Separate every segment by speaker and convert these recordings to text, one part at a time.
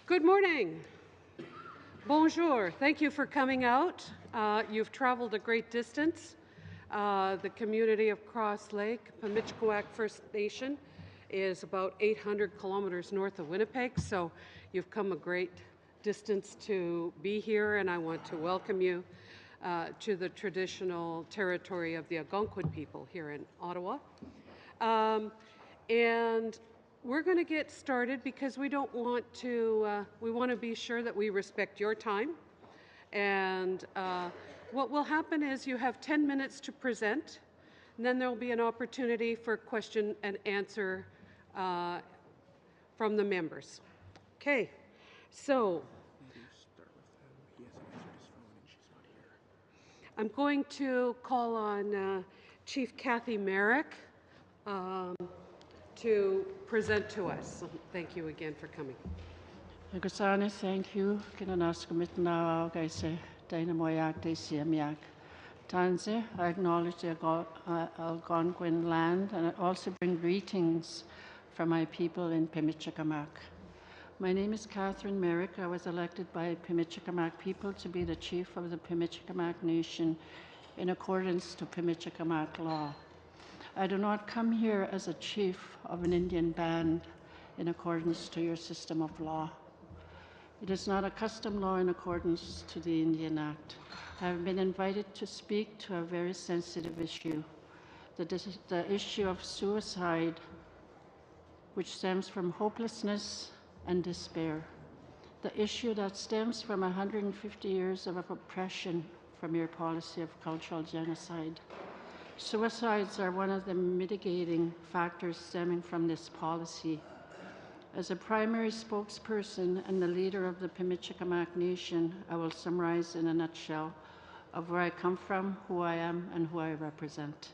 Speaker 1: Good morning. Bonjour. Thank you for coming out. You've traveled a great distance. The community of Cross Lake, Pamichkawak First Nation, is about 800 kilometers north of Winnipeg, so you've come a great distance to be here, and I want to welcome you to the traditional territory of the Algonquin people here in Ottawa. And we're going to get started because we want to be sure that we respect your time. And what will happen is you have 10 minutes to present, and then there will be an opportunity for question and answer from the members. Okay, so I'm going to call on Chief Kathy Merrick to present to us. Thank you again for coming.
Speaker 2: Gusani, thank you. Kinanaskamitna Gaise, Dynamoyak, Desiamiak. Tanze, I acknowledge the Algonquin land and I also bring greetings from my people in Pamichkawak. My name is Catherine Merrick. I was elected by Pamichkawak people to be the chief of the Pamichkawak Nation in accordance to Pamichkawak law. I do not come here as a chief of an Indian band in accordance to your system of law. It is not a custom law in accordance to the Indian Act. I have been invited to speak to a very sensitive issue, the issue of suicide, which stems from hopelessness and despair. The issue that stems from 150 years of oppression from your policy of cultural genocide. Suicides are one of the mitigating factors stemming from this policy. As a primary spokesperson and the leader of the Pamichkawak Nation, I will summarize in a nutshell of where I come from, who I am, and who I represent.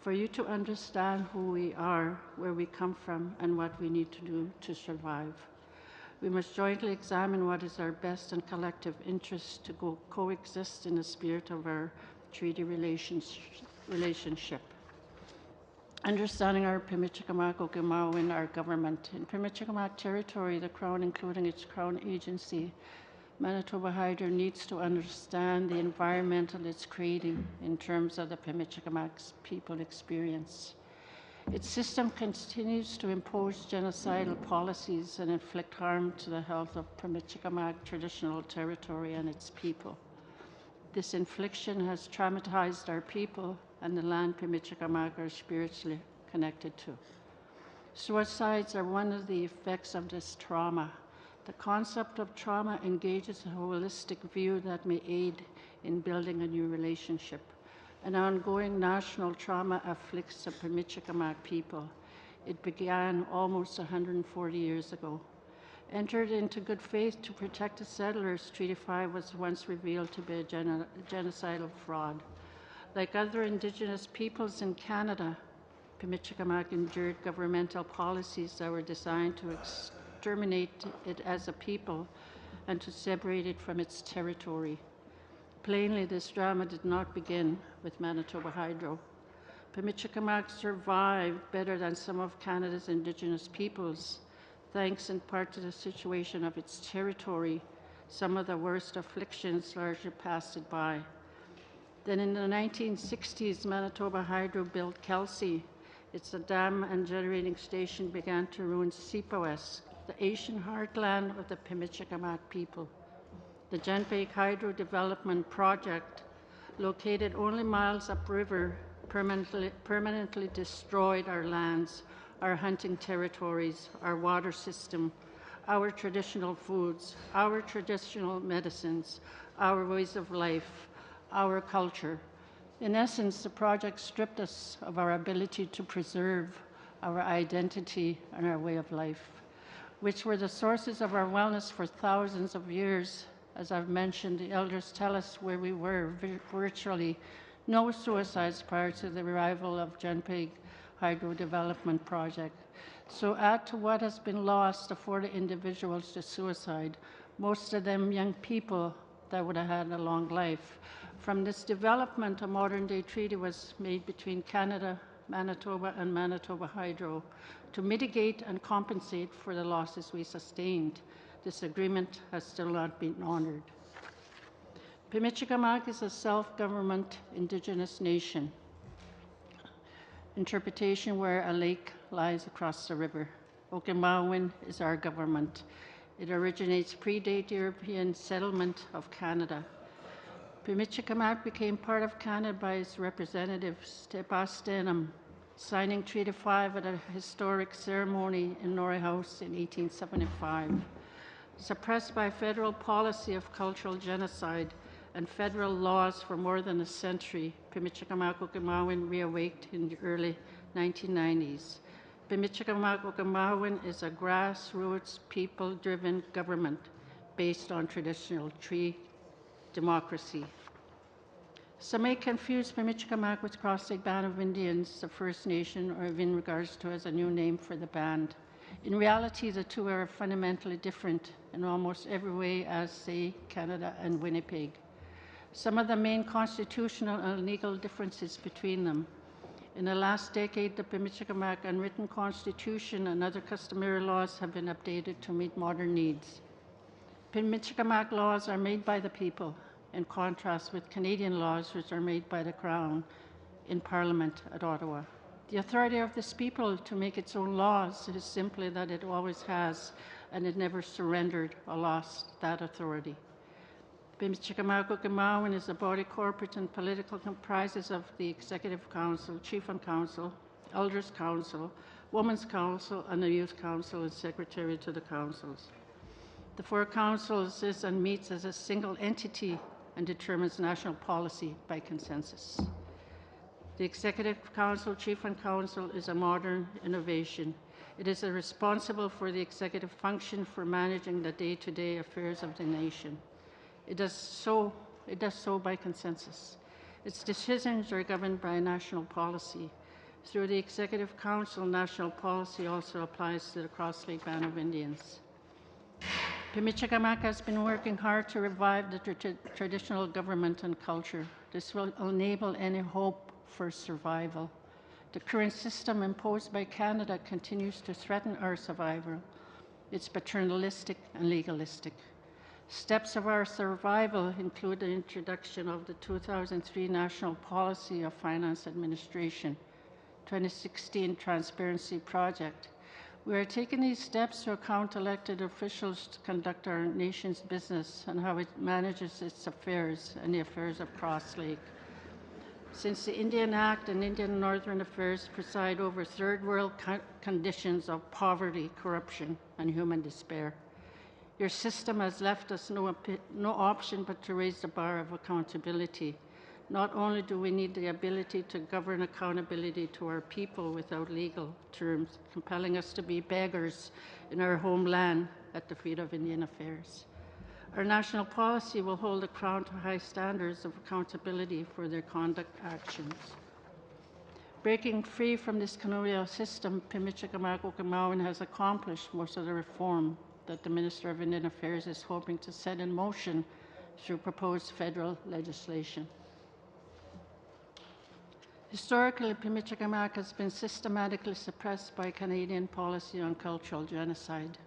Speaker 2: For you to understand who we are, where we come from, and what we need to do to survive. We must jointly examine what is our best and collective interest to coexist in the spirit of our treaty relationship. Understanding our Pamichkawak Okinawa in our government. In Pamichkawak territory, the Crown, including its Crown agency, Manitoba Hydro, needs to understand the environmental it's creating in terms of the Pamichkawak people experience. Its system continues to impose genocidal policies and inflict harm to the health of Pamichkawak traditional territory and its people. This infliction has traumatized our people and the land Pamichkawak are spiritually connected to. Suicides are one of the effects of this trauma. The concept of trauma engages a holistic view that may aid in building a new relationship. An ongoing national trauma afflicts the Pamichkawak people. It began almost 140 years ago. Entered into good faith to protect the settlers, Treaty 5 was once revealed to be a genocidal fraud. Like other Indigenous peoples in Canada, Pamichkawak endured governmental policies that were designed to exterminate it as a people and to separate it from its territory. Plainly, this drama did not begin with Manitoba Hydro. Pamichkawak survived better than some of Canada's Indigenous peoples, thanks in part to the situation of its territory. Some of the worst afflictions largely passed it by. Then in the 1960s, Manitoba Hydro built Kelsey. Its dam and generating station began to ruin Seepawes, the Asian heartland of the Pamichkawak people. The Genpeg Hydro Development Project, located only miles upriver, permanently destroyed our lands, our hunting territories, our water system, our traditional foods, our traditional medicines, our ways of life, our culture. In essence, the project stripped us of our ability to preserve our identity and our way of life, which were the sources of our wellness for thousands of years. As I've mentioned, the elders tell us where we were, virtually no suicides prior to the arrival of Genpeg Hydro Development Project. So add to what has been lost, the 40 individuals to suicide, most of them young people that would have had a long life. From this development, a modern-day treaty was made between Canada, Manitoba, and Manitoba Hydro to mitigate and compensate for the losses we sustained. This agreement has still not been honored. Pimichikamak is a self-government Indigenous nation. Interpretation where a lake lies across the river. Okinawan is our government. It originates predate European settlement of Canada. Pimichikamak became part of Canada by its representative, Stepastenam, signing Treaty 5 at a historic ceremony in Norrie House in 1875. Suppressed by federal policy of cultural genocide and federal laws for more than a century, Pimichikamak Okinawan reawaked in the early 1990s. Pimichikamak Okinawan is a grassroots, people-driven government based on traditional tree democracy. Some may confuse Pimichikamak with Cross Lake Band of Indians, the First Nation, or in regards to as a new name for the band. In reality, the two are fundamentally different in almost every way as, say, Canada and Winnipeg. Some of the main constitutional and legal differences between them. In the last decade, the Pimichikamak unwritten constitution and other customary laws have been updated to meet modern needs. Pimichikamak laws are made by the people, in contrast with Canadian laws, which are made by the Crown in Parliament at Ottawa. The authority of this people to make its own laws is simply that it always has, and it never surrendered or lost that authority. Pimichikamak Okinawan is a body corporate and political comprises of the Executive Council, Chief and Council, Elders Council, Women's Council, and the Youth Council, and Secretary to the councils. The four councils is and meets as a single entity and determines national policy by consensus. The Executive Council, Chief and Council, is a modern innovation. It is responsible for the executive function for managing the day-to-day affairs of the nation. It does so by consensus. Its decisions are governed by national policy. Through the Executive Council, national policy also applies to the Cross Lake Band of Indians. Pimichikamak has been working hard to revive the traditional government and culture. This will enable any hope for survival. The current system imposed by Canada continues to threaten our survival. It's paternalistic and legalistic. Steps of our survival include the introduction of the 2003 National Policy of Finance Administration, 2016 Transparency Project. We are taking these steps to account elected officials to conduct our nation's business and how it manages its affairs and the affairs of Cross Lake. Since the Indian Act and Indian Northern Affairs preside over third world conditions of poverty, corruption, and human despair, your system has left us no option but to raise the bar of accountability. Not only do we need the ability to govern accountability to our people without legal terms, compelling us to be beggars in our homeland at the feet of Indian affairs. Our national policy will hold the Crown to high standards of accountability for their conduct actions. Breaking free from this colonial system, Pimichikamak Okinawan has accomplished most of the reform that the Minister of Indian Affairs is hoping to set in motion through proposed federal legislation. Historically, Pimichikamak has been systematically suppressed by Canadian policy on cultural genocide.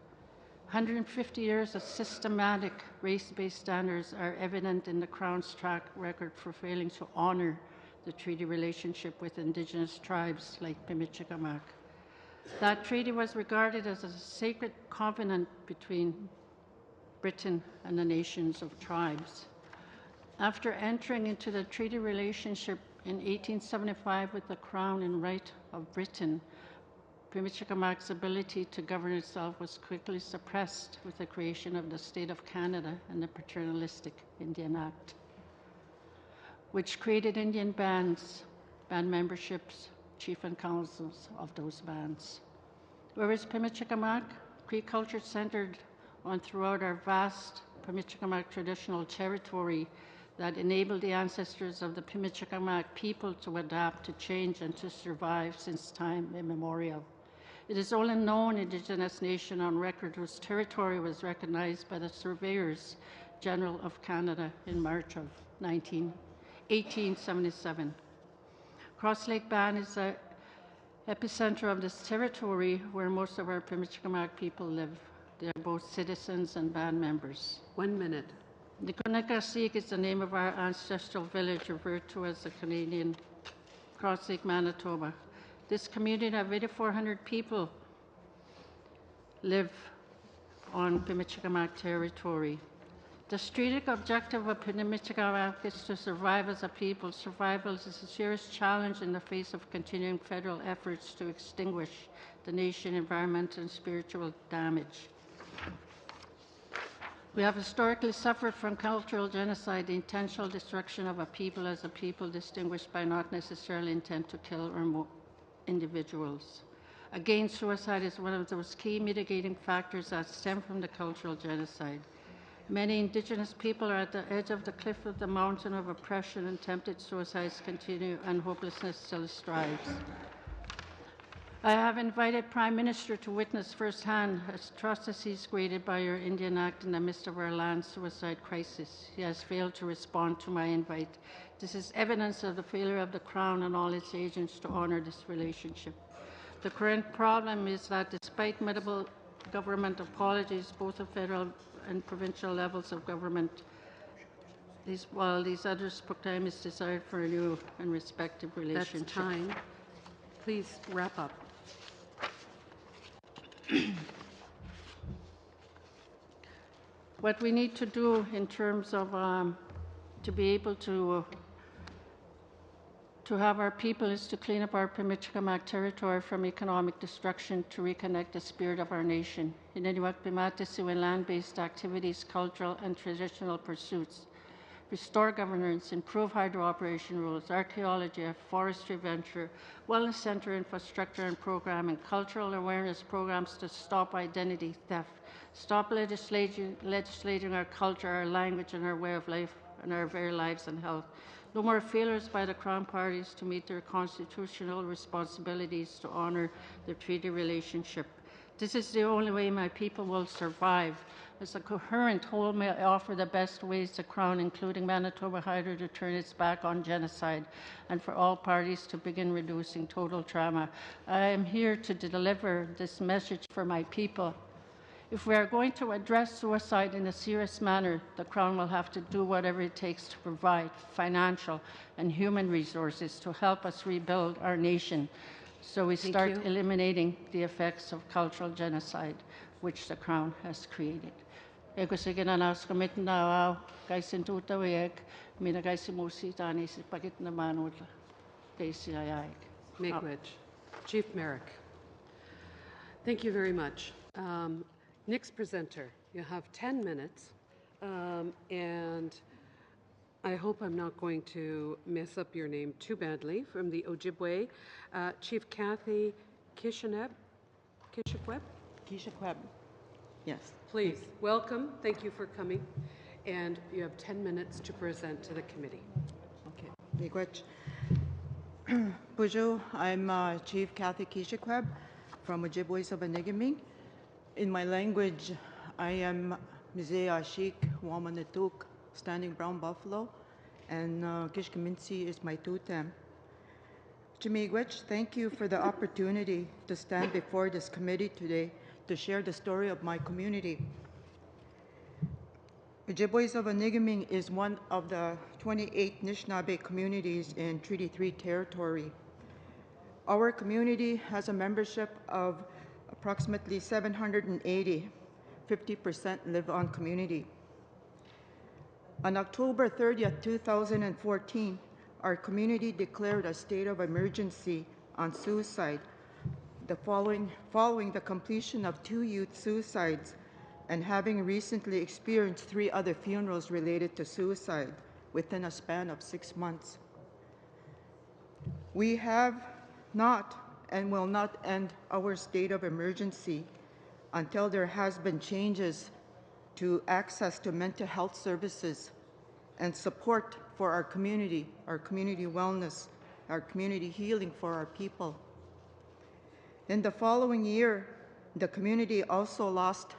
Speaker 2: 150 years of systematic race-based standards are evident in the Crown's track record for failing to honour the treaty relationship with Indigenous tribes like Pimichikamak. That treaty was regarded as a sacred covenant between Britain and the nations of tribes. After entering into the treaty relationship in 1875 with the Crown and right of Britain, Pimichikamak's ability to govern itself was quickly suppressed with the creation of the State of Canada and the paternalistic Indian Act, which created Indian bands, band memberships, chief and councils of those bands. Whereas Pimichikamak, Cree culture centered on throughout our vast Pimichikamak traditional territory that enabled the ancestors of the Pimichikamak people to adapt, to change, and to survive since time immemorial. It is only known Indigenous nation on record whose territory was recognized by the Surveyors General of Canada in March of 1877. Cross Lake Band is the epicenter of this territory where most of our Pimichikamak people live. They are both citizens and band members.
Speaker 1: 1 minute.
Speaker 2: Nikonekasik is the name of our ancestral village referred to as the Canadian Cross Lake, Manitoba. This community of 8,400 people live on Pimichikamak territory. The strategic objective of Pimichikamak is to survive as a people. Survival is a serious challenge in the face of continuing federal efforts to extinguish the nation, environmental and spiritual damage. We have historically suffered from cultural genocide, the intentional destruction of a people as a people distinguished by not necessarily intent to kill or individuals. Again, suicide is one of those key mitigating factors that stem from the cultural genocide. Many Indigenous people are at the edge of the cliff of the mountain of oppression, and tempted suicides continue and hopelessness still strives. I have invited Prime Minister to witness firsthand atrocities created by your Indian Act in the midst of our land suicide crisis. He has failed to respond to my invite. This is evidence of the failure of the Crown and all its agents to honour this relationship. The current problem is that despite multiple government apologies, both at federal and provincial levels of government, while these others proclaim its desire for a new and respective relationship.
Speaker 1: That's time. Please wrap up.
Speaker 2: What we need to do in terms of to be able to have our people is to clean up our Pimichikamak territory from economic destruction, to reconnect the spirit of our nation. In land-based activities, cultural and traditional pursuits. Restore governance, improve hydro operation rules, archaeology, forestry venture, wellness center infrastructure and programming, cultural awareness programs to stop identity theft, stop legislating our culture, our language and our way of life and our very lives and health. No more failures by the Crown parties to meet their constitutional responsibilities to honour their treaty relationship. This is the only way my people will survive. As a coherent whole may offer the best ways the Crown, including Manitoba Hydro, to turn its back on genocide and for all parties to begin reducing total trauma. I am here to deliver this message for my people. If we are going to address suicide in a serious manner, the Crown will have to do whatever it takes to provide financial and human resources to help us rebuild our nation, so we start eliminating the effects of cultural genocide which the Crown has created.
Speaker 1: Miigwech. Chief Merrick. Thank you very much. Next presenter, you have 10 minutes, and I hope I'm not going to mess up your name too badly. From the Ojibwe, Chief Kathy Kishikweb?
Speaker 3: Yes.
Speaker 1: Please, welcome. Thank you for coming. And you have 10 minutes to present to the committee.
Speaker 3: Okay. Miigwech. Bonjour, I'm Chief Kathy Kishikweb from Ojibwe of Anigaming. In my language, I am Mizea Ashik, Wamanatuk, Standing Brown Buffalo, and Kishkaminsi is my totem. Miigwech, thank you for the opportunity to stand before this committee today to share the story of my community. Ojibwe of Anigaming is one of the 28 Anishinaabe communities in Treaty 3 territory. Our community has a membership of approximately 780, 50% live on community. On October 30th, 2014, our community declared a state of emergency on suicide, following the completion of 2 youth suicides and having recently experienced 3 other funerals related to suicide within a span of 6 months. We have not and will not end our state of emergency until there has been changes to access to mental health services and support for our community wellness, our community healing for our people. In the following year, the community also lost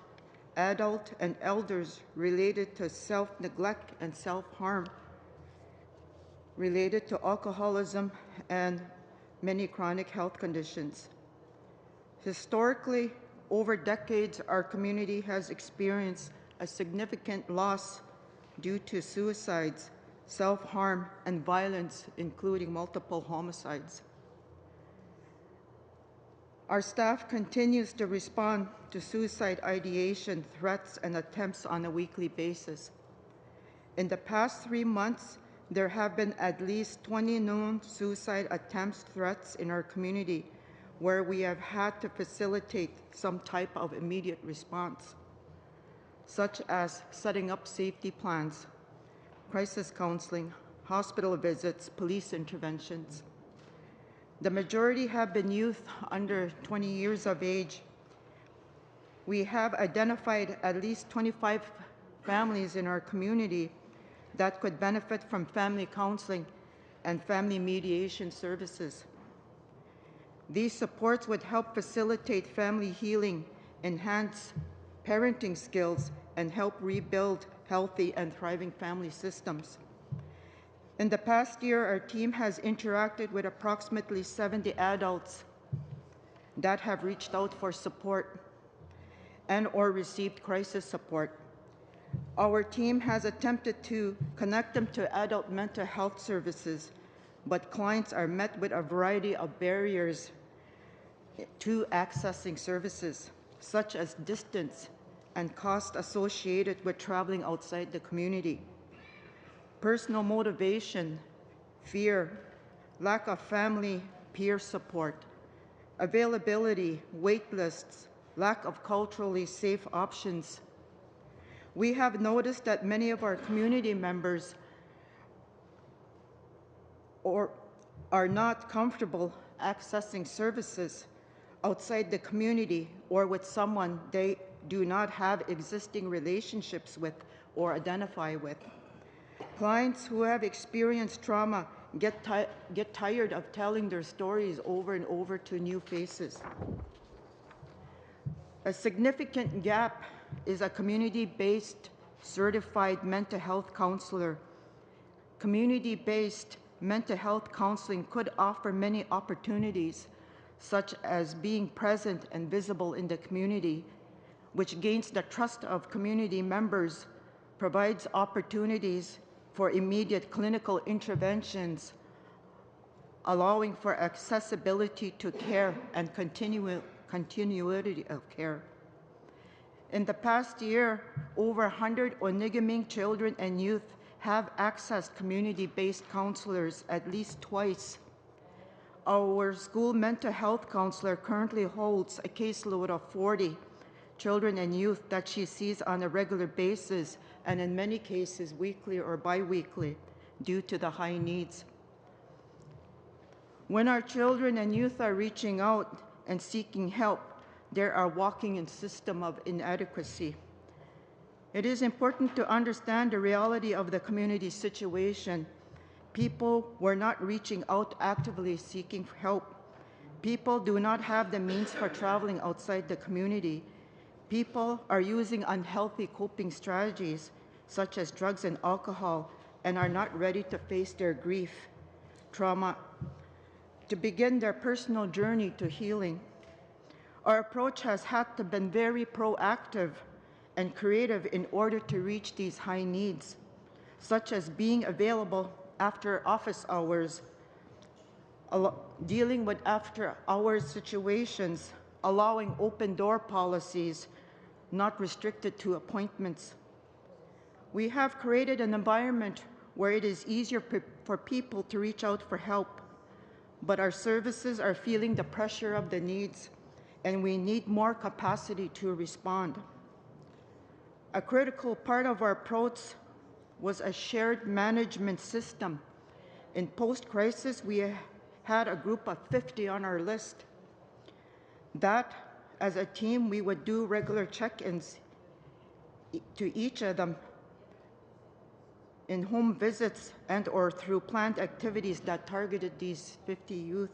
Speaker 3: adult and elders related to self-neglect and self-harm, related to alcoholism and many chronic health conditions. Historically, Over decades, our community has experienced a significant loss due to suicides, self-harm, and violence, including multiple homicides. Our staff continues to respond to suicide ideation, threats, and attempts on a weekly basis. In the past 3 months, there have been at least 20 known suicide attempts, threats in our community where we have had to facilitate some type of immediate response, such as setting up safety plans, crisis counseling, hospital visits, police interventions. The majority have been youth under 20 years of age. We have identified at least 25 families in our community that could benefit from family counseling and family mediation services. These supports would help facilitate family healing, enhance parenting skills, and help rebuild healthy and thriving family systems. In the past year, our team has interacted with approximately 70 adults that have reached out for support and/or received crisis support. Our team has attempted to connect them to adult mental health services, but clients are met with a variety of barriers to accessing services, such as distance and cost associated with traveling outside the community. Personal motivation, fear, lack of family peer support, availability, wait lists, lack of culturally safe options. We have noticed that many of our community members are not comfortable accessing services outside the community or with someone they do not have existing relationships with or identify with. Clients who have experienced trauma get tired of telling their stories over and over to new faces. A significant gap is a community-based certified mental health counselor. Community-based mental health counseling could offer many opportunities, such as being present and visible in the community, which gains the trust of community members, provides opportunities for immediate clinical interventions, allowing for accessibility to care and continuity of care. In the past year, over 100 Onigaming children and youth have accessed community-based counselors at least twice. Our school mental health counselor currently holds a caseload of 40 children and youth that she sees on a regular basis, and in many cases weekly or bi-weekly, due to the high needs. When our children and youth are reaching out and seeking help, they are walking in a system of inadequacy. It is important to understand the reality of the community situation. People were not reaching out actively seeking help. People do not have the means for traveling outside the community. People are using unhealthy coping strategies, such as drugs and alcohol, and are not ready to face their grief, trauma, to begin their personal journey to healing. Our approach has had to be very proactive and creative in order to reach these high needs, such as being available after office hours, dealing with after-hours situations, allowing open door policies, not restricted to appointments. We have created an environment where it is easier for people to reach out for help, but our services are feeling the pressure of the needs, and we need more capacity to respond. A critical part of our approach was a shared management system. In post-crisis, we had a group of 50 on our list. That, as a team, we would do regular check-ins to each of them in home visits and/or through planned activities that targeted these 50 youth.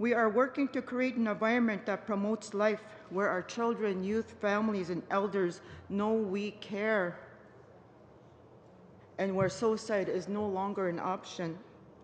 Speaker 3: We are working to create an environment that promotes life, where our children, youth, families, and elders know we care, and where suicide is no longer an option.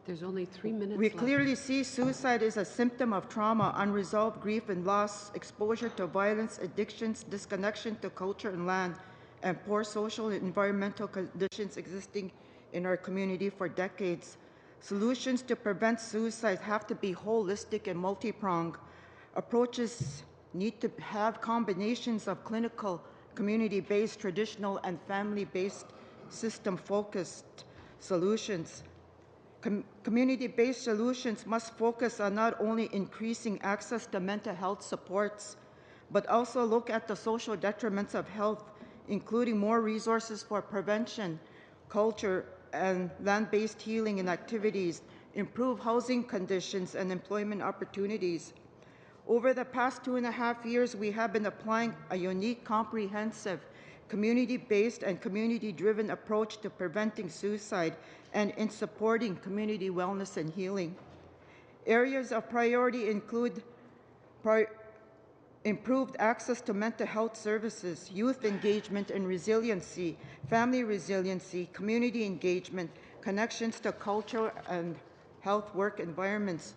Speaker 1: There's only 3 minutes
Speaker 3: We
Speaker 1: left.
Speaker 3: clearly see suicide is a symptom of trauma, unresolved grief and loss, exposure to violence, addictions, disconnection to culture and land, and poor social and environmental conditions existing in our community for decades. Solutions to prevent suicide have to be holistic and multi-pronged. Approaches need to have combinations of clinical, community-based, traditional, and family-based, system-focused solutions. Community-based solutions must focus on not only increasing access to mental health supports, but also look at the social detriments of health, including more resources for prevention, culture, and land-based healing and activities, improve housing conditions and employment opportunities. Over the past 2.5 years, we have been applying a unique, comprehensive, community-based and community-driven approach to preventing suicide and in supporting community wellness and healing. Areas of priority include improved access to mental health services, youth engagement and resiliency, family resiliency, community engagement, connections to culture and health work environments.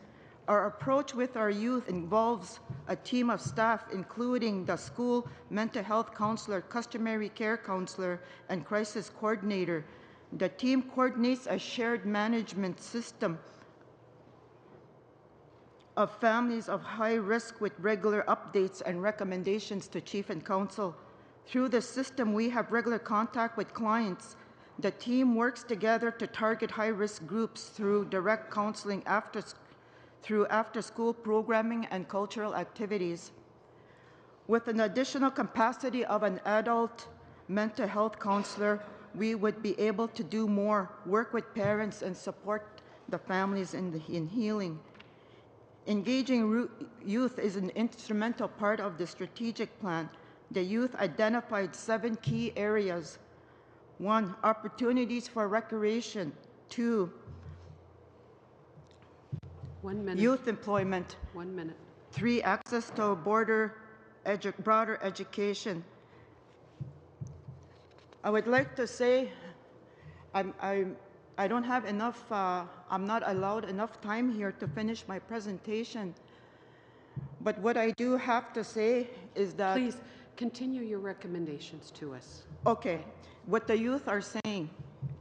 Speaker 3: Our approach with our youth involves a team of staff, including the school mental health counselor, customary care counselor, and crisis coordinator. The team coordinates a shared management system of families of high risk with regular updates and recommendations to Chief and Council. Through the system, we have regular contact with clients. The team works together to target high-risk groups through direct counseling through after-school programming and cultural activities. With an additional capacity of an adult mental health counselor, we would be able to do more, work with parents and support the families in healing. Engaging youth is an instrumental part of the strategic plan. The youth identified 7 key areas. 1, opportunities for recreation. 2,
Speaker 1: 1 minute.
Speaker 3: youth employment.
Speaker 1: 1 minute.
Speaker 3: 3, access to broader education. I would like to say I don't have enough, I'm not allowed enough time here to finish my presentation. But what I do have to say is that...
Speaker 1: Please continue your recommendations to us.
Speaker 3: Okay, what the youth are saying.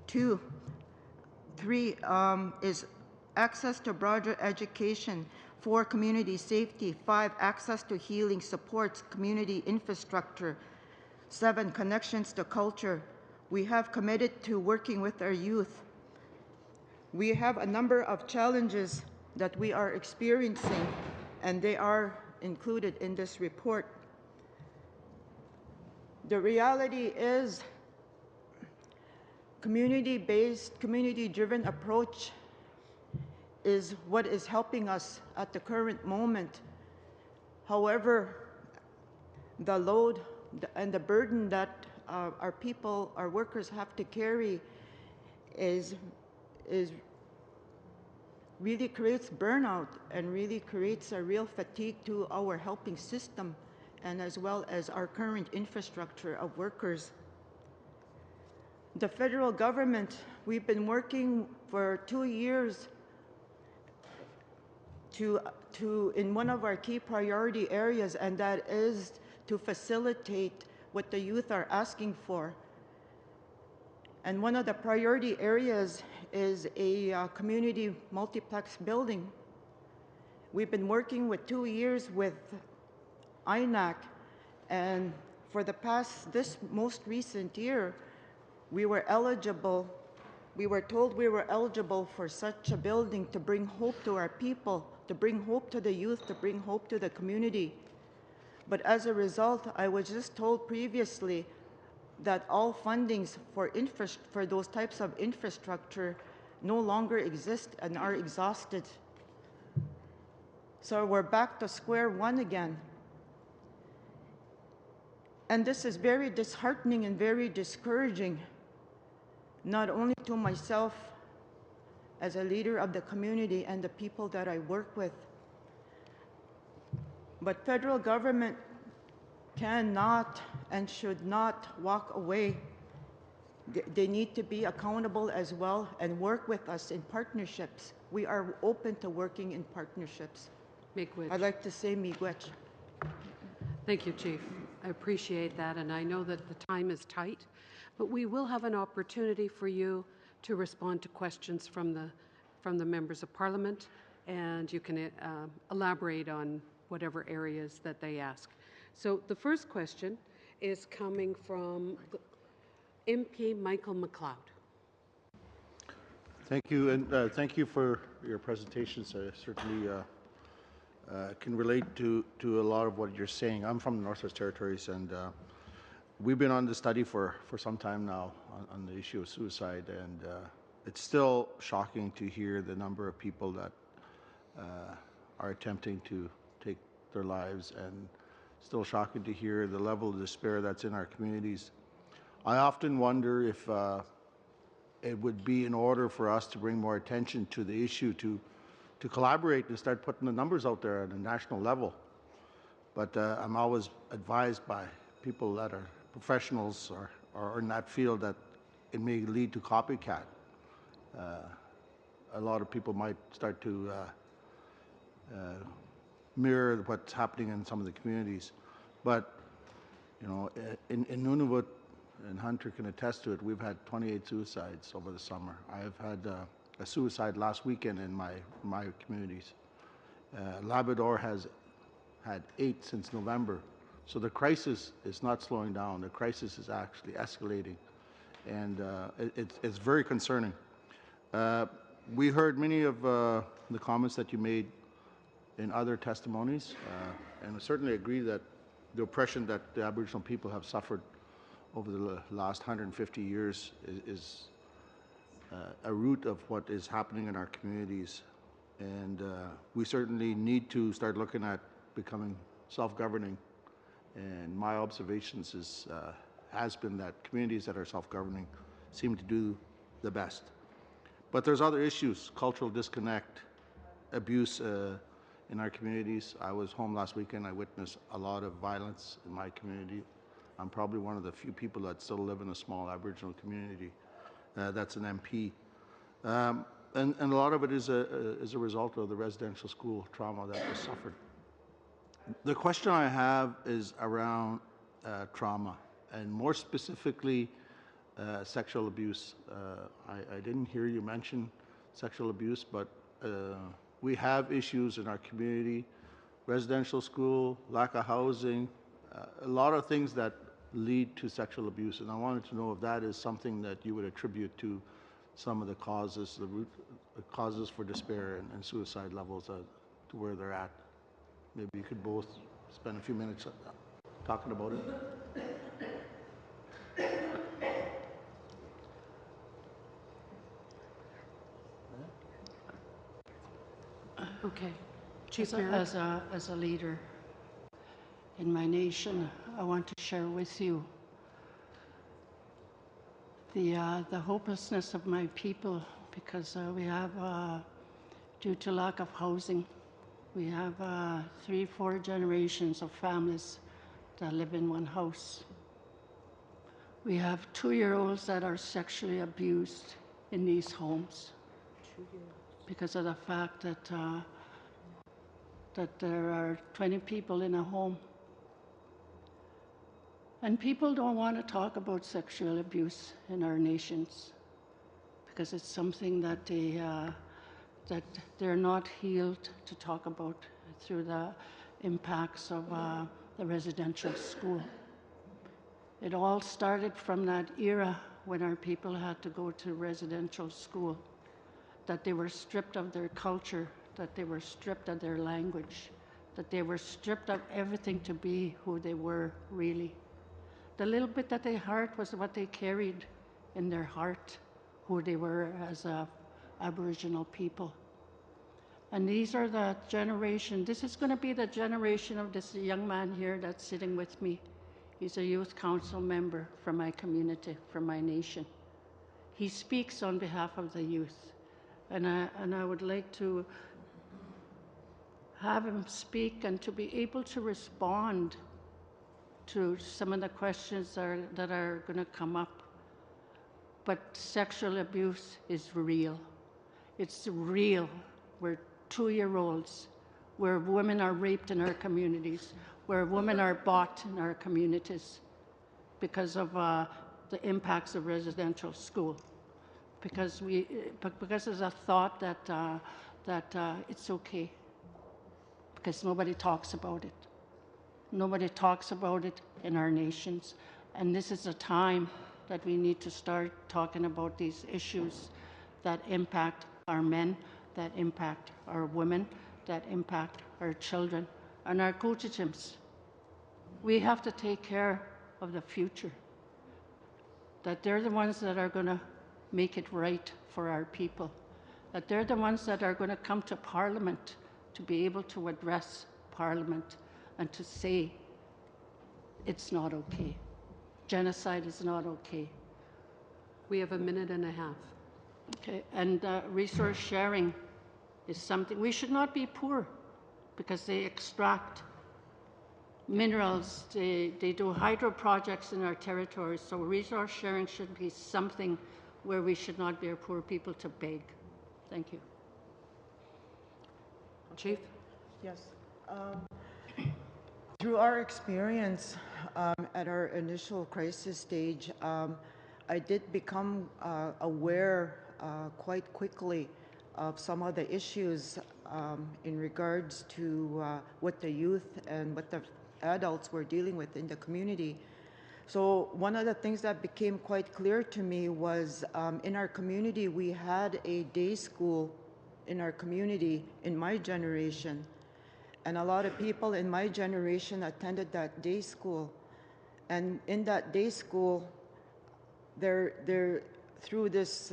Speaker 3: 2, 3 is access to broader education. 4, community safety. 5, access to healing supports, community infrastructure. 7, connections to culture. We have committed to working with our youth. We have a number of challenges that we are experiencing, and they are included in this report. The reality is community-based, community-driven approach is what is helping us at the current moment. However, the load and the burden that our people, our workers have to carry is really creates burnout and really creates a real fatigue to our helping system and as well as our current infrastructure of workers. The federal government, we've been working for 2 years in one of our key priority areas, and that is to facilitate what the youth are asking for. And one of the priority areas is a community multiplex building. We've been working with 2 years with INAN, and for this most recent year, we were told we were eligible for such a building to bring hope to our people, to bring hope to the youth, to bring hope to the community. But as a result, I was just told previously that all fundings for those types of infrastructure no longer exist and are exhausted. So we're back to square one again. And this is very disheartening and very discouraging, not only to myself as a leader of the community and the people that I work with, but federal government cannot and should not walk away They need to be accountable as well and work with us in partnerships. We are open to working in partnerships.
Speaker 1: Miigwech.
Speaker 3: I'd like to say miigwech.
Speaker 1: Thank you, Chief. I appreciate that, and I know that the time is tight, but we will have an opportunity for you to respond to questions from the members of Parliament, and you can elaborate on whatever areas that they ask. So the first question is coming from MP Michael McLeod.
Speaker 4: Thank you, and thank you for your presentations. I certainly can relate to a lot of what you're saying. I'm from the Northwest Territories, and we've been on the study for some time now on the issue of suicide, and it's still shocking to hear the number of people that are attempting to take their lives, and still shocking to hear the level of despair that's in our communities. I often wonder if it would be in order for us to bring more attention to the issue to collaborate and start putting the numbers out there at a national level. But I'm always advised by people that are professionals or in that field that it may lead to copycat. A lot of people might start to mirror what's happening in some of the communities. But, you know, in Nunavut, and Hunter can attest to it, we've had 28 suicides over the summer. I've had a suicide last weekend in my communities. Labrador has had 8 since November. So the crisis is not slowing down. The crisis is actually escalating. And it's very concerning. We heard many of the comments that you made in other testimonies, and I certainly agree that the oppression that the Aboriginal people have suffered over the last 150 years is a root of what is happening in our communities. And we certainly need to start looking at becoming self-governing. And my observations has been that communities that are self-governing seem to do the best. But there's other issues: cultural disconnect, abuse in our communities. I was home last weekend. I witnessed a lot of violence in my community. I'm probably one of the few people that still live in a small Aboriginal community that's an MP. And a lot of it is a result of the residential school trauma that was suffered. The question I have is around trauma, and more specifically, sexual abuse. I didn't hear you mention sexual abuse, but we have issues in our community: residential school, lack of housing, a lot of things that lead to sexual abuse. And I wanted to know if that is something that you would attribute to some of the causes, the root causes for despair and suicide levels to where they're at. Maybe you could both spend a few minutes talking about it.
Speaker 1: Okay. Chief
Speaker 2: As a leader in my nation, I want to share with you the hopelessness of my people, because we have, due to lack of housing, we have 3-4 generations of families that live in one house. We have 2-year-olds that are sexually abused in these homes because of the fact that there are 20 people in a home. And people don't want to talk about sexual abuse in our nations because it's something that they're not healed to talk about through the impacts of the residential school. It all started from that era when our people had to go to residential school, that they were stripped of their culture, that they were stripped of their language, that they were stripped of everything to be who they were really. The little bit that they heard was what they carried in their heart, who they were as Aboriginal people. And these are the generation, this is going to be the generation of this young man here that's sitting with me. He's a youth council member from my community, from my nation. He speaks on behalf of the youth. And I would like to have him speak and to be able to respond to some of the questions that are going to come up. but sexual abuse is real. It's real. We're 2-year-olds, where women are raped in our communities, where women are bought in our communities because of the impacts of residential school. Because there's a thought that it's okay, because nobody talks about it. Nobody talks about it in our nations, and this is a time that we need to start talking about these issues that impact our men, that impact our women, that impact our children, and our coachichims. We have to take care of the future, that they're the ones that are going to make it right for our people, that they're the ones that are going to come to Parliament to be able to address Parliament and to say it's not okay. Genocide is not okay.
Speaker 1: We have a minute and a half.
Speaker 2: Okay, and resource sharing is something. We should not be poor because they extract minerals, they do hydro projects in our territories, so resource sharing should be something where we should not be a poor people to beg. Thank you.
Speaker 1: Chief?
Speaker 3: Yes. Through our experience at our initial crisis stage, I did become aware quite quickly of some of the issues in regards to what the youth and what the adults were dealing with in the community. So one of the things that became quite clear to me was in our community, we had a day school in our community in my generation. And a lot of people in my generation attended that day school. And in that day school, through this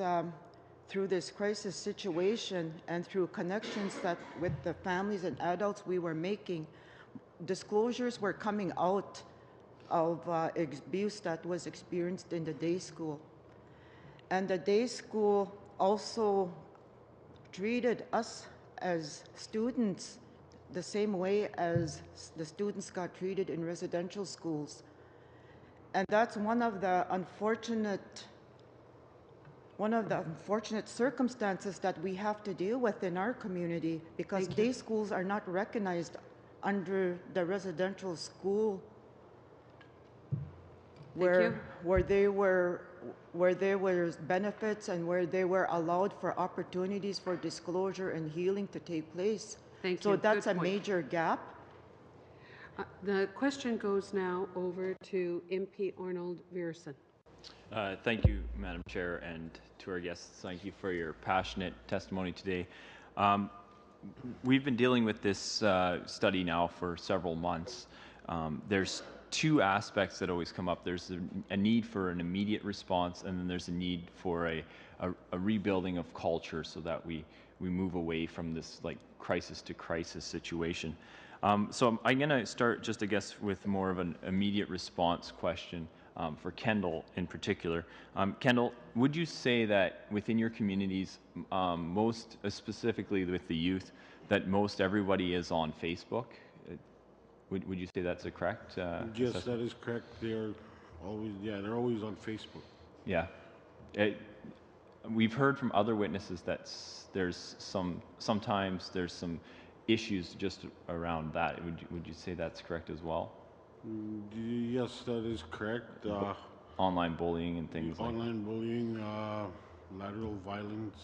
Speaker 3: crisis situation and through connections that with the families and adults we were making, disclosures were coming out of abuse that was experienced in the day school. And the day school also treated us as students the same way as the students got treated in residential schools. And that's one of the unfortunate circumstances that we have to deal with in our community, because day schools are not recognized under the residential school where there were benefits and where they were allowed for opportunities for disclosure and healing to take place.
Speaker 1: Thank you.
Speaker 3: So that's
Speaker 1: Good
Speaker 3: a
Speaker 1: point.
Speaker 3: major gap.
Speaker 1: The question goes now over to MP Arnold Viersen.
Speaker 5: Thank you, Madam Chair, and to our guests, thank you for your passionate testimony today. We've been dealing with this study now for several months. There's two aspects that always come up. There's a need for an immediate response, and then there's a need for a rebuilding of culture so that we move away from this like crisis to crisis situation. So I'm going to start just, I guess, with more of an immediate response question for Kendall in particular. Kendall, would you say that within your communities, most specifically with the youth, that most everybody is on Facebook? Would you say that's a correct
Speaker 6: Yes,
Speaker 5: assessment?
Speaker 6: that is correct. They're always on Facebook.
Speaker 5: Yeah. We've heard from other witnesses that sometimes there's some issues just around that. Would you say that's correct as well?
Speaker 6: Yes, that is correct.
Speaker 5: Online bullying and things like that.
Speaker 6: Online bullying, lateral violence.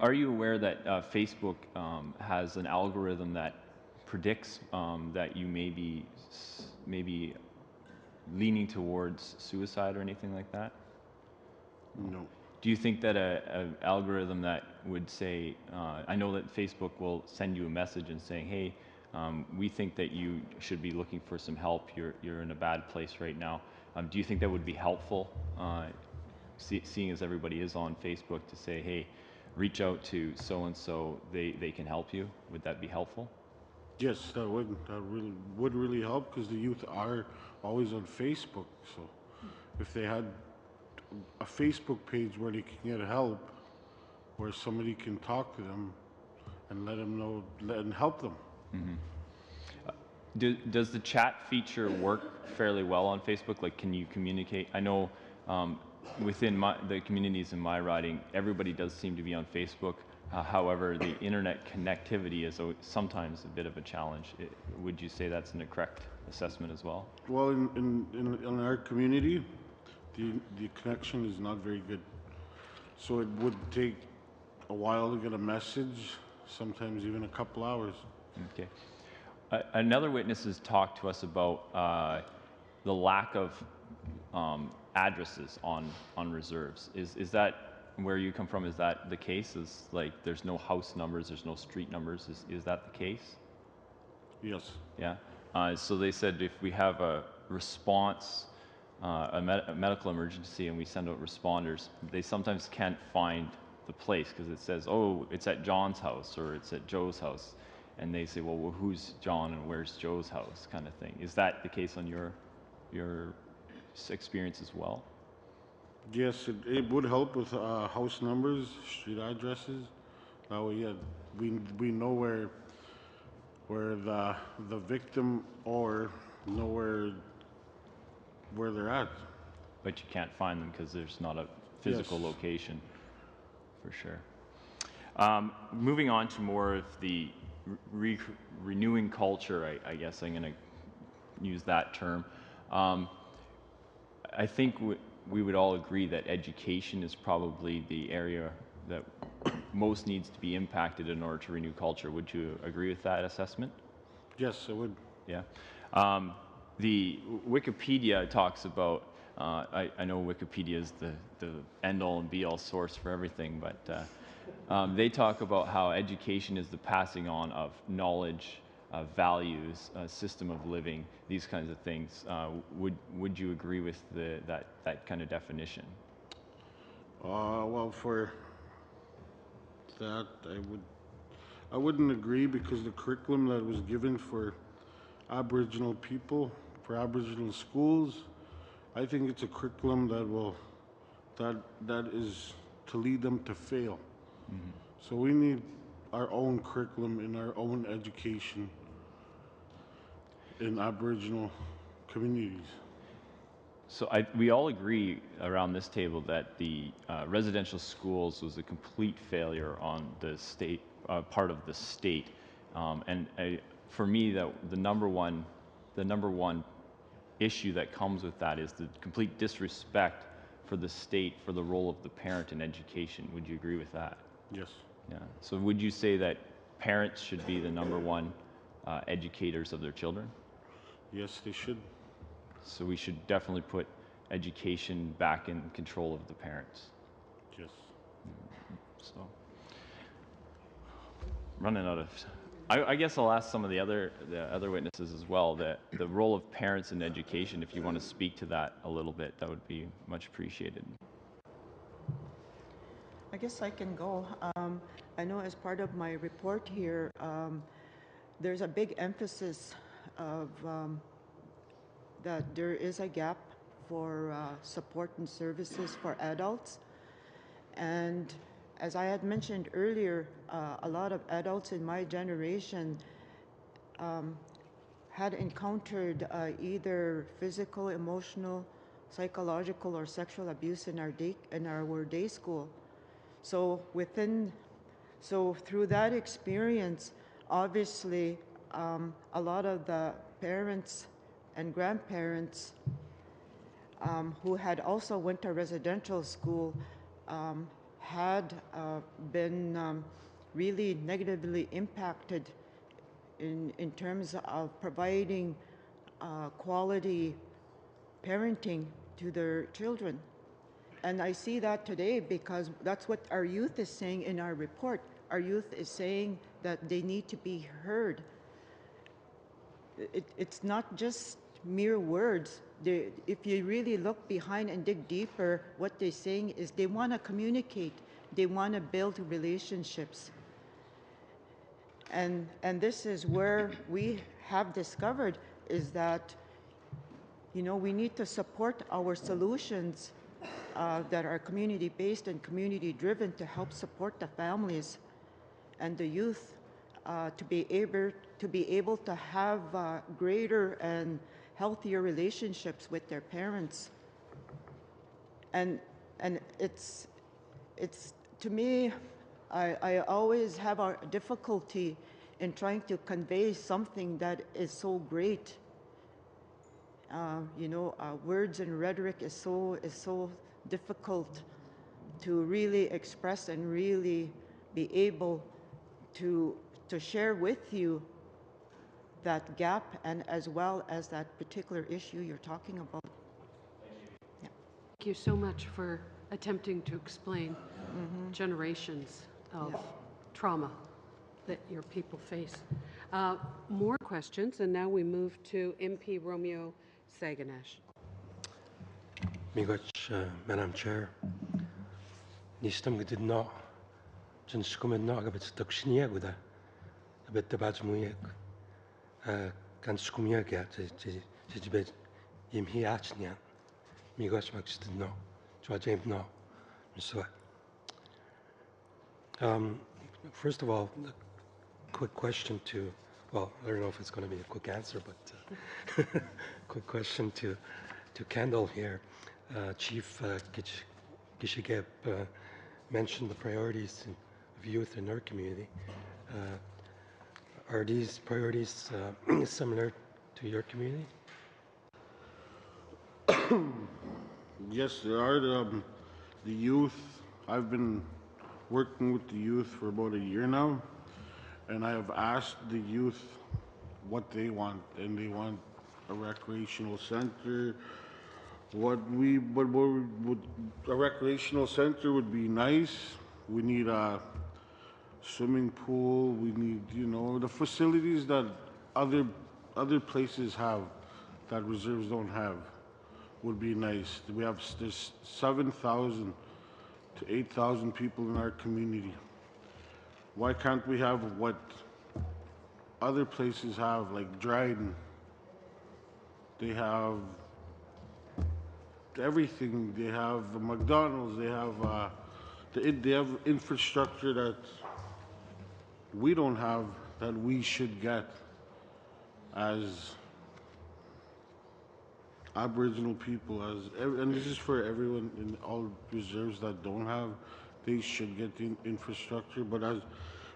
Speaker 5: Are you aware that Facebook has an algorithm that predicts that you may be leaning towards suicide or anything like that?
Speaker 6: No.
Speaker 5: Do you think that an algorithm that would say, I know that Facebook will send you a message and saying, hey, we think that you should be looking for some help, you're in a bad place right now. Do you think that would be helpful, seeing as everybody is on Facebook, to say, hey, reach out to so-and-so, they can help you? Would that be helpful?
Speaker 6: Yes, that would really help, because the youth are always on Facebook. So if they had a Facebook page where they can get help, where somebody can talk to them and let them know and help them.
Speaker 5: Mm-hmm. Does the chat feature work fairly well on Facebook? Like, can you communicate? I know Within the communities in my riding, everybody does seem to be on Facebook. However, the internet connectivity is sometimes a bit of a challenge. Would you say that's a correct assessment as well?
Speaker 6: Well, in our community, the connection is not very good. So it would take a while to get a message, sometimes even a couple hours.
Speaker 5: Okay. Another witness has talked to us about the lack of addresses on reserves. Is that where you come from? Is that the case? Is like there's no house numbers, there's no street numbers? Is that the case?
Speaker 6: Yes.
Speaker 5: Yeah. So they said if we have a response, a medical emergency, and we send out responders, they sometimes can't find the place because it says, oh, it's at John's house or it's at Joe's house. And they say, well, who's John and where's Joe's house, kind of thing. Is that the case on your experience as well?
Speaker 6: Yes, it would help with house numbers, street addresses. That way, yeah, we know where the victim or know where they're at.
Speaker 5: But you can't find them because there's not a physical
Speaker 6: Yes.
Speaker 5: location, for sure. Moving on to more of the renewing culture, I guess I'm going to use that term. I think we would all agree that education is probably the area that most needs to be impacted in order to renew culture. Would you agree with that assessment?
Speaker 6: Yes, I would.
Speaker 5: Yeah. The Wikipedia talks about, I know Wikipedia is the end-all and be-all source for everything, but they talk about how education is the passing on of knowledge, values, system of living, these kinds of things. Would you agree with that kind of definition?
Speaker 6: Well, for that, I wouldn't agree because the curriculum that was given for Aboriginal people, for Aboriginal schools, I think it's a curriculum that is to lead them to fail. Mm-hmm. So we need our own curriculum in our own education in Aboriginal communities.
Speaker 5: So we all agree around this table that the residential schools was a complete failure on the state part of the state, and for me, the number one issue that comes with that is the complete disrespect for the state for the role of the parent in education. Would you agree with that?
Speaker 6: Yes.
Speaker 5: Yeah. So would you say that parents should be the number one educators of their children?
Speaker 6: Yes, they should.
Speaker 5: So we should definitely put education back in control of the parents.
Speaker 6: Yes.
Speaker 5: So, running out of, I guess I'll ask some of the other witnesses as well. The role of parents in education. If you want to speak to that a little bit, that would be much appreciated.
Speaker 3: I guess I can go. I know as part of my report here, there's a big emphasis of that there is a gap for support and services for adults. And as I had mentioned earlier, a lot of adults in my generation had encountered either physical, emotional, psychological, or sexual abuse in our day school. So through that experience, obviously, a lot of the parents and grandparents who had also went to residential school had been really negatively impacted in terms of providing quality parenting to their children. And I see that today because that's what our youth is saying in our report. Our youth is saying that they need to be heard. It's not just mere words. If you really look behind and dig deeper, what they're saying is they want to communicate. They want to build relationships. And this is where we have discovered is that, we need to support our solutions that are community-based and community-driven to help support the families and the youth to be able to have greater and healthier relationships with their parents. and it's to me, I always have a difficulty in trying to convey something that is so great. Words and rhetoric is so difficult to really express and really be able to share with you that gap, and as well as that particular issue you're talking about.
Speaker 1: Thank you so much for attempting to explain generations of trauma that your people face. More questions, and now we move to MP Romeo Saganash.
Speaker 7: Madam Chair, Nistam did not, since coming not about Stuxnia with a bit the bad muyak, can scumia get it bit him he achnia. Migos Max did not, so I don't know. So, first of all, a quick question to, well, I don't know if it's going to be a quick answer, but quick question to Kendall here. Chief Gishigep mentioned the priorities of youth in our community. Are these priorities similar to your community?
Speaker 6: Yes, there are. The youth, I've been working with the youth for about a year now, and I have asked the youth what they want, and they want a recreational center. A recreational center would be nice. We need a swimming pool. We need, the facilities that other places have that reserves don't have would be nice. There's 7,000 to 8,000 people in our community. Why can't we have what other places have, like Dryden? They have everything. They have McDonald's. They have infrastructure that we don't have, that we should get as Aboriginal people, and this is for everyone in all reserves that don't have. They should get the infrastructure. But as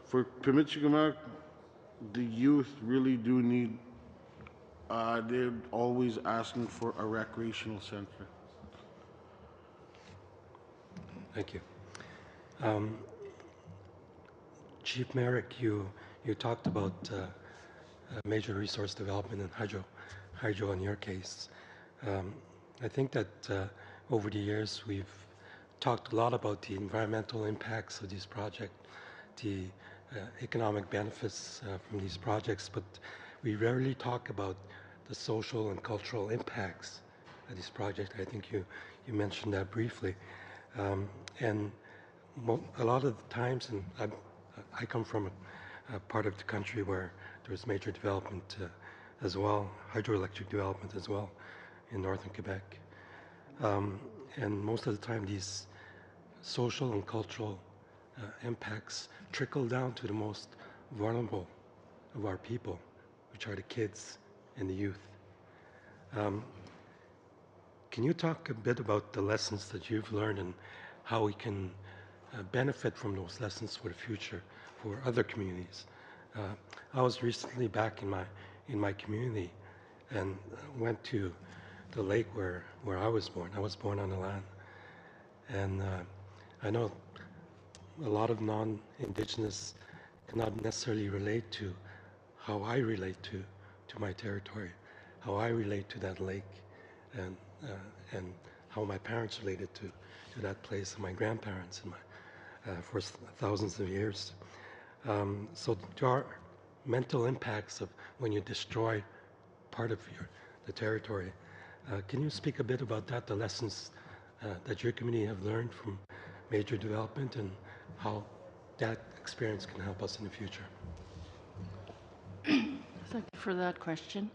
Speaker 6: for Pimichikamak, the youth really do need. They're always asking for a recreational center.
Speaker 7: Thank you. Chief Merrick, you talked about major resource development and hydro in your case. I think that over the years we've talked a lot about the environmental impacts of this project, the economic benefits from these projects, but we rarely talk about the social and cultural impacts of this project. I think you mentioned that briefly. And a lot of the times, and I come from a part of the country where there's major development as well, hydroelectric development as well in northern Quebec. And most of the time these social and cultural impacts trickle down to the most vulnerable of our people, which are the kids and the youth. Can you talk a bit about the lessons that you've learned and how we can benefit from those lessons for the future for other communities? I was recently back in my community and went to the lake where I was born. I was born on the land, and I know a lot of non-Indigenous cannot necessarily relate to how I relate to my territory, how I relate to that lake, and how my parents related to that place, and my grandparents, and for thousands of years. So there are mental impacts of when you destroy part of the territory. Can you speak a bit about that, the lessons that your community have learned from major development and how that experience can help us in the future?
Speaker 2: Thank you for that question.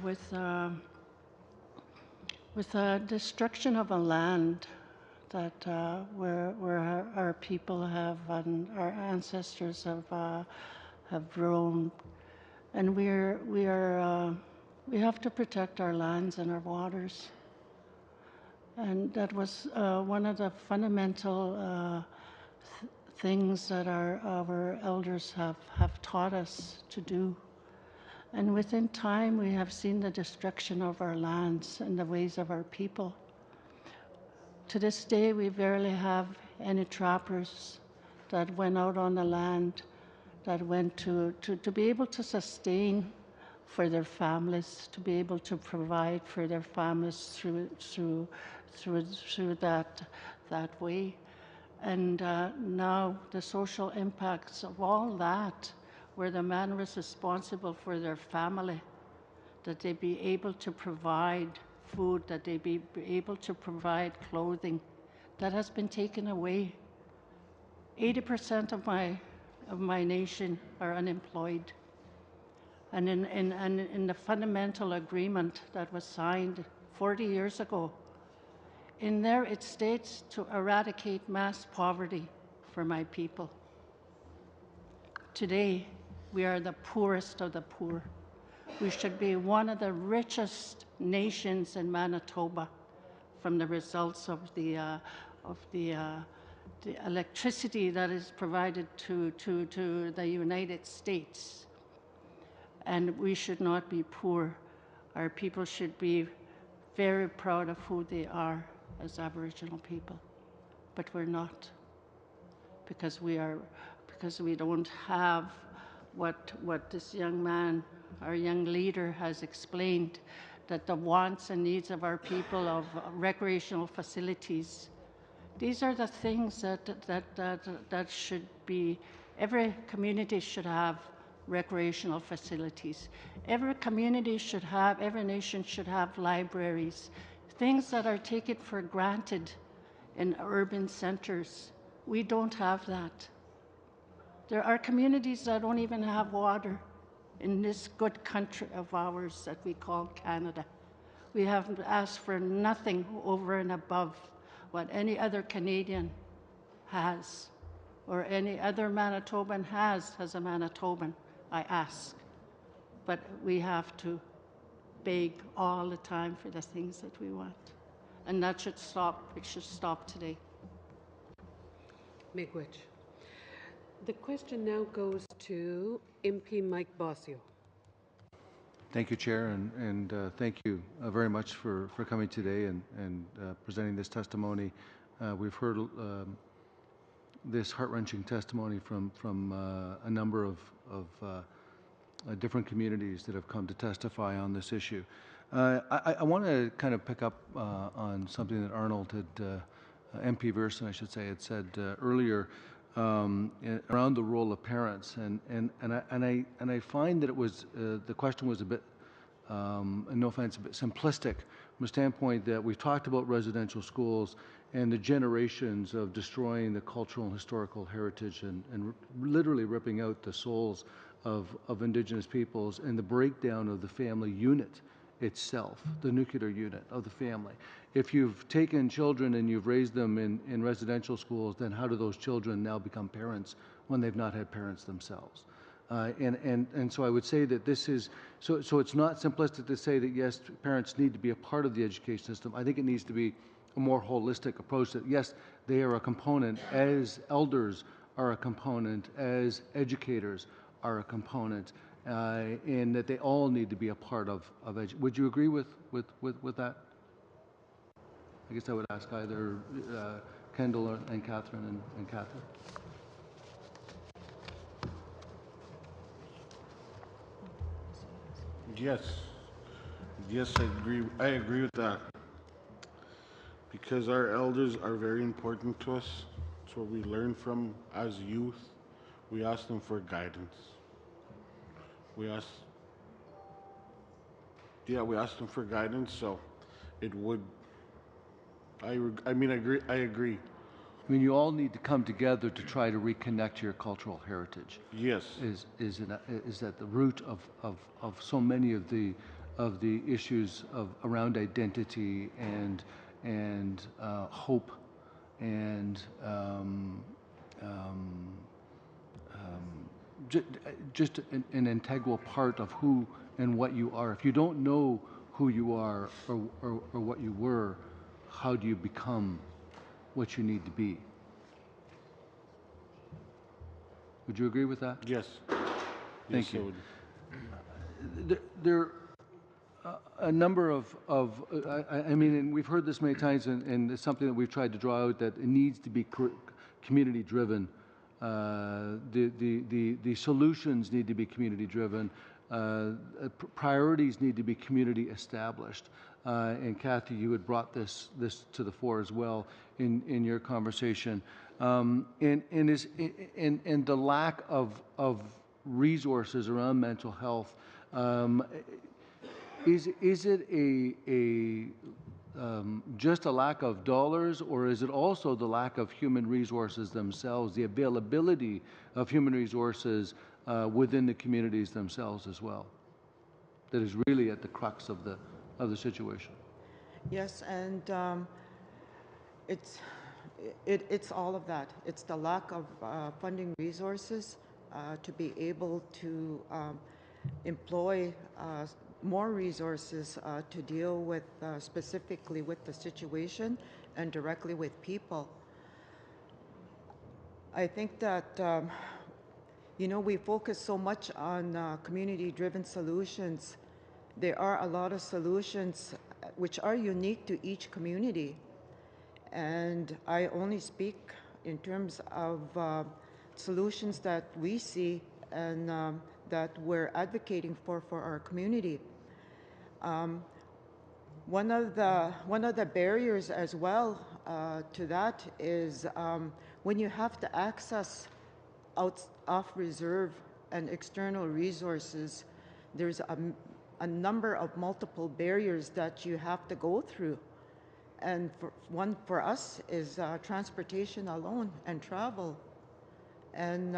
Speaker 2: With the destruction of a land that where our people have and our ancestors have roamed, and we have to protect our lands and our waters. And that was one of the fundamental things that our elders have taught us to do. And within time, we have seen the destruction of our lands and the ways of our people. To this day, we barely have any trappers that went out on the land, that went to be able to sustain for their families, to be able to provide for their families through that way. And now the social impacts of all that, where the man was responsible for their family, that they be able to provide food, that they be able to provide clothing, that has been taken away. 80% of my nation are unemployed. And in the fundamental agreement that was signed 40 years ago, in there it states to eradicate mass poverty for my people. Today, we are the poorest of the poor. We should be one of the richest nations in Manitoba from the results of the electricity that is provided to the United States. And we should not be poor. Our people should be very proud of who they are as Aboriginal people. But we're not, because we don't have what this young man, our young leader, has explained, that the wants and needs of our people of recreational facilities. These are the things that should be, every community should have recreational facilities. Every community should have, every nation should have libraries, things that are taken for granted in urban centers. We don't have that. There are communities that don't even have water in this good country of ours that we call Canada. We haven't asked for nothing over and above what any other Canadian has, or any other Manitoban has as a Manitoban, I ask. But we have to beg all the time for the things that we want. And that should stop. It should stop today.
Speaker 1: Miigwech. The question now goes to MP Mike Bossio.
Speaker 8: Thank you, Chair, and thank you very much for coming today and presenting this testimony. We've heard this heart-wrenching testimony from a number of different communities that have come to testify on this issue. I want to kind of pick up on something that Arnold had, MP Verson, I should say, had said earlier around the role of parents, and I find that it was the question was a bit, no offense, a bit simplistic from the standpoint that we've talked about residential schools and the generations of destroying the cultural and historical heritage and literally ripping out the souls of Indigenous peoples and the breakdown of the family unit itself, the nuclear unit of the family. If you've taken children and you've raised them in residential schools, then how do those children now become parents when they've not had parents themselves? And so I would say that this is, so it's not simplistic to say that yes, parents need to be a part of the education system. I think it needs to be a more holistic approach that yes, they are a component, as elders are a component, as educators are a component, and that they all need to be a part of education. Would you agree with that? I guess I would ask either Kendall and Catherine and Catherine.
Speaker 6: Yes, I agree with that. Because our elders are very important to us. It's what we learn from as youth. We ask them for guidance. We ask them for guidance, so it would, I agree.
Speaker 8: I mean, you all need to come together to try to reconnect your cultural heritage.
Speaker 6: Yes.
Speaker 8: Is at the root of so many of the issues around identity and hope and just an integral part of who and what you are. If you don't know who you are or what you were, how do you become what you need to be? Would you agree with that?
Speaker 6: Yes.
Speaker 8: Thank
Speaker 6: Yes, I
Speaker 8: you.
Speaker 6: would.
Speaker 8: There are a number of I mean, and we've heard this many times, and it's something that we've tried to draw out, that it needs to be community driven. The solutions need to be community driven. Priorities need to be community established. And Kathy, you had brought this to the fore as well in your conversation. And the lack of resources around mental health. Is it just a lack of dollars, or is it also the lack of human resources themselves, the availability of human resources within the communities themselves as well, that is really at the crux of the situation?
Speaker 3: Yes, and it's all of that. It's the lack of funding resources to be able to employ more resources to deal with specifically with the situation and directly with people. I think that we focus so much on community-driven solutions. There are a lot of solutions which are unique to each community, and I only speak in terms of solutions that we see and that we're advocating for our community. One of the barriers as well to that is when you have to access off-reserve and external resources, there's a number of multiple barriers that you have to go through. And one for us is transportation alone and travel. And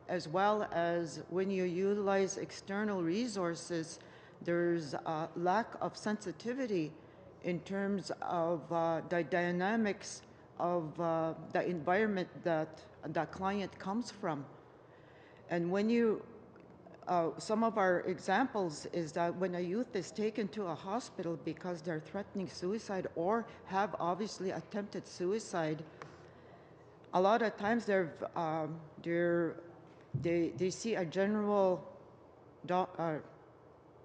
Speaker 3: as well as when you utilize external resources, there's a lack of sensitivity in terms of the dynamics of the environment that the client comes from. And when some of our examples is that when a youth is taken to a hospital because they're threatening suicide or have obviously attempted suicide, a lot of times they see a general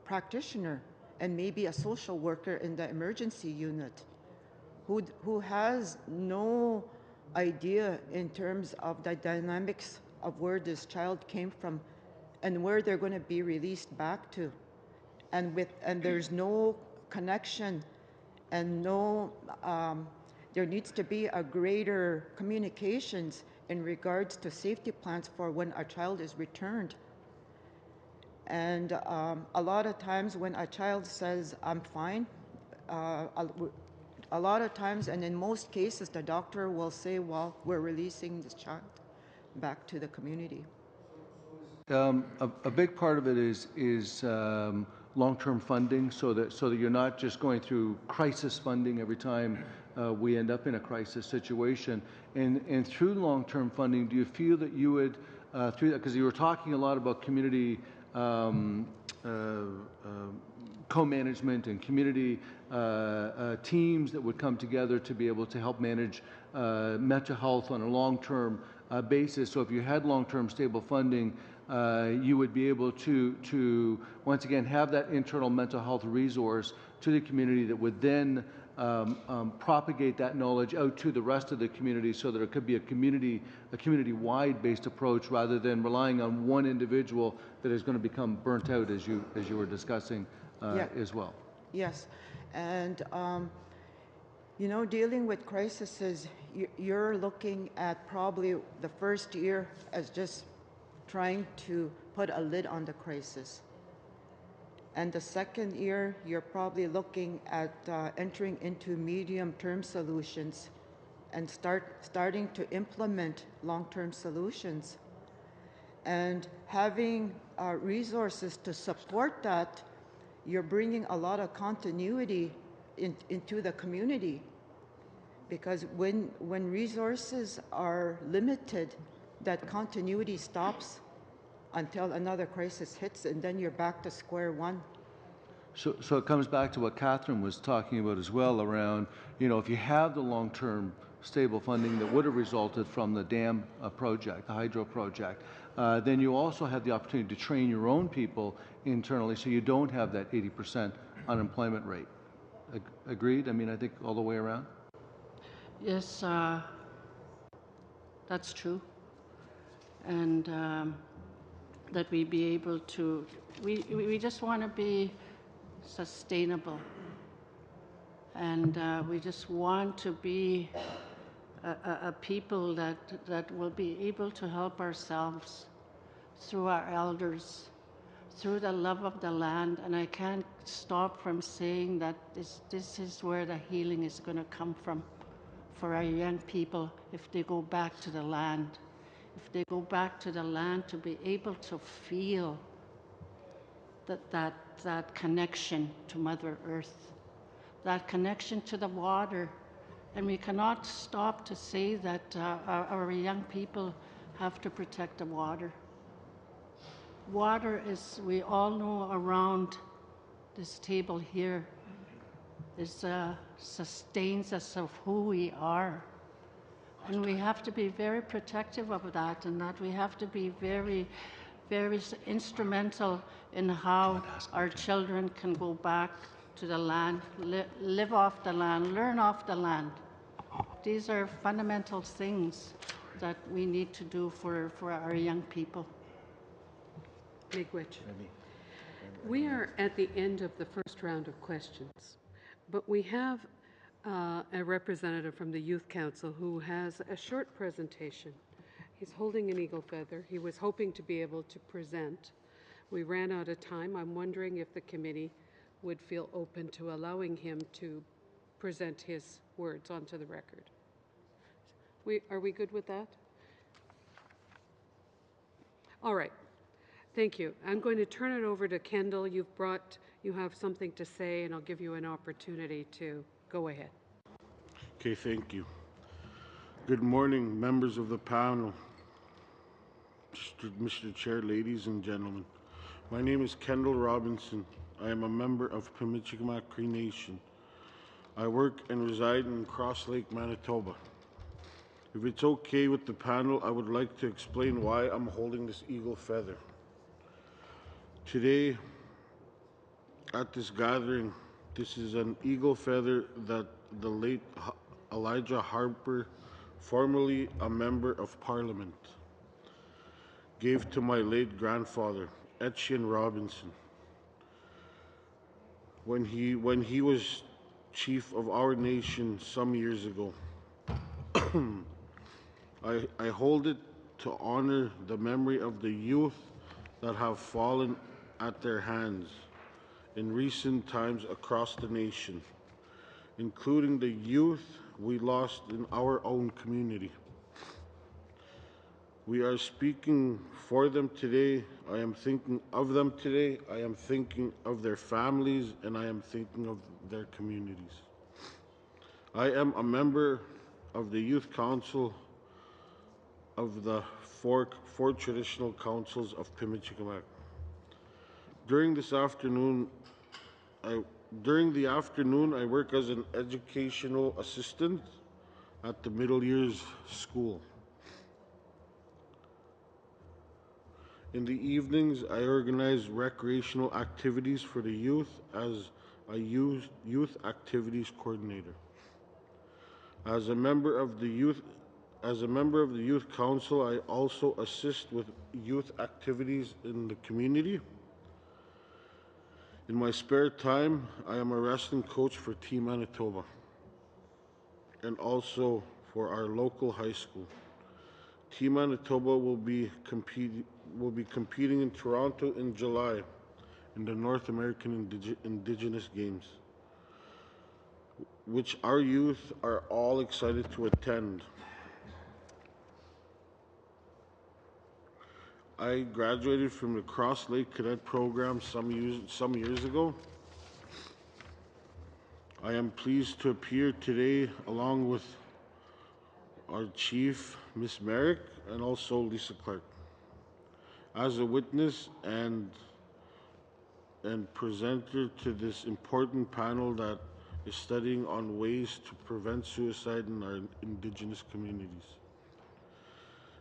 Speaker 3: practitioner and maybe a social worker in the emergency unit who has no idea in terms of the dynamics of where this child came from and where they're going to be released back to, and there's no connection and no there needs to be a greater communications in regards to safety plans for when a child is returned. And a lot of times when a child says, "I'm fine," a lot of times, and in most cases, the doctor will say, "Well, we're releasing this child back to the community."
Speaker 8: A big part of it is long-term funding, so that you're not just going through crisis funding every time we end up in a crisis situation. And through long-term funding, do you feel that you would, through that, because you were talking a lot about community co-management and community teams that would come together to be able to help manage mental health on a long-term basis. So if you had long-term stable funding, you would be able to once again have that internal mental health resource to the community that would then propagate that knowledge out to the rest of the community, so that it could be a community-wide based approach rather than relying on one individual that is going to become burnt out, as you were discussing as well.
Speaker 3: Yes, and dealing with crises, you're looking at probably the first year as just trying to put a lid on the crisis. And the second year, you're probably looking at entering into medium-term solutions and starting to implement long-term solutions. And having resources to support that, you're bringing a lot of continuity into the community. Because when resources are limited, that continuity stops until another crisis hits, and then you're back to square one.
Speaker 8: So it comes back to what Catherine was talking about as well around, if you have the long-term stable funding that would have resulted from the dam project, the hydro project, then you also have the opportunity to train your own people internally so you don't have that 80% unemployment rate. Agreed? I mean, I think all the way around?
Speaker 2: Yes, that's true. And that we be able to, we just want to be sustainable. And we just want to be a people that will be able to help ourselves through our elders, through the love of the land. And I can't stop from saying that this is where the healing is going to come from for our young people if they go back to the land. If they go back to the land to be able to feel that connection to Mother Earth, that connection to the water. And we cannot stop to say that our young people have to protect the water. Water is, we all know around this table here, sustains us of who we are. And we have to be very protective of that, and that we have to be very, very instrumental in how our children can go back to the land, live off the land, learn off the land. These are fundamental things that we need to do for our young people.
Speaker 1: Miigwech. We are at the end of the first round of questions, but we have a representative from the Youth Council who has a short presentation. He's holding an eagle feather. He was hoping to be able to present. We ran out of time. I'm wondering if the committee would feel open to allowing him to present his words onto the record. Are we good with that? All right. Thank you. I'm going to turn it over to Kendall. You have something to say, and I'll give you an opportunity to go ahead.
Speaker 6: Okay, thank you. Good morning, members of the panel, Mr. Chair, ladies and gentlemen. My name is Kendall Robinson. I am a member of Pimichikamak Cree Nation. I work and reside in Cross Lake, Manitoba. If it's okay with the panel, I would like to explain why I'm holding this eagle feather. Today, at this gathering, this is an eagle feather that the late Elijah Harper, formerly a member of Parliament, gave to my late grandfather, Etienne Robinson, when he was chief of our nation some years ago. I hold it to honor the memory of the youth that have fallen at their hands in recent times across the nation, including the youth we lost in our own community. We are speaking for them today. I am thinking of them today. I am thinking of their families, and I am thinking of their communities. I am a member of the Youth Council of the four traditional councils of Pimichikamak. During the afternoon, I work as an educational assistant at the middle years school. In the evenings, I organize recreational activities for the youth as a youth activities coordinator. As a member of the Youth Council, I also assist with youth activities in the community. In my spare time, I am a wrestling coach for Team Manitoba and also for our local high school. Team Manitoba will be competing in Toronto in July in the North American Indigenous Games, which our youth are all excited to attend. I graduated from the Cross Lake Cadet program some years ago. I am pleased to appear today along with our chief, Miss Merrick, and also Lisa Clark, as a witness and and presenter to this important panel that is studying on ways to prevent suicide in our Indigenous communities.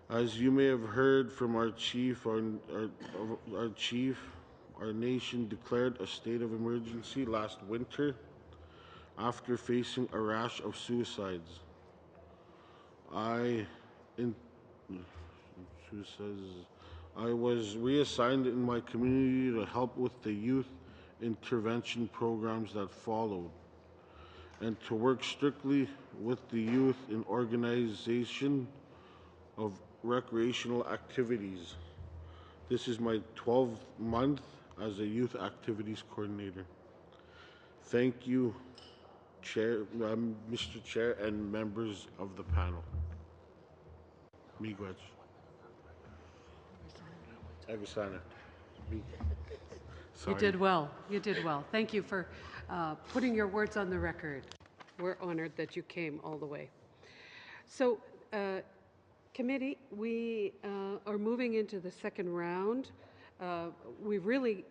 Speaker 6: As you may have heard from our chief, our nation declared a state of emergency last winter after facing a rash of suicides. I was reassigned in my community to help with the youth intervention programs that followed, and to work strictly with the youth in organization of recreational activities. This is my 12th month as a youth activities coordinator. Thank you, Mr. Chair, and members of the panel. Miigwech. Agasana.
Speaker 1: You did well. You did well. Thank you for putting your words on the record. We're honored that you came all the way. So, committee, we are moving into the second round. We've really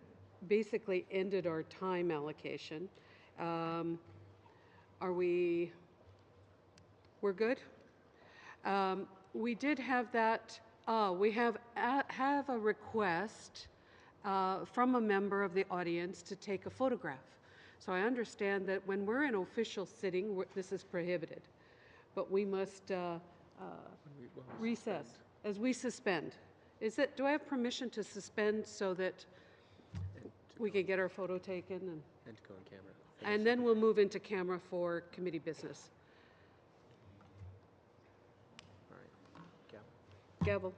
Speaker 1: basically ended our time allocation. We're good? We did have that, we have a request from a member of the audience to take a photograph. So I understand that when we're in official sitting, this is prohibited, but we must recess as we suspend. Do I have permission to suspend so that we can get our photo taken?
Speaker 9: And to go on camera.
Speaker 1: And then we'll move into camera for committee business.
Speaker 9: All right.
Speaker 1: Gavel.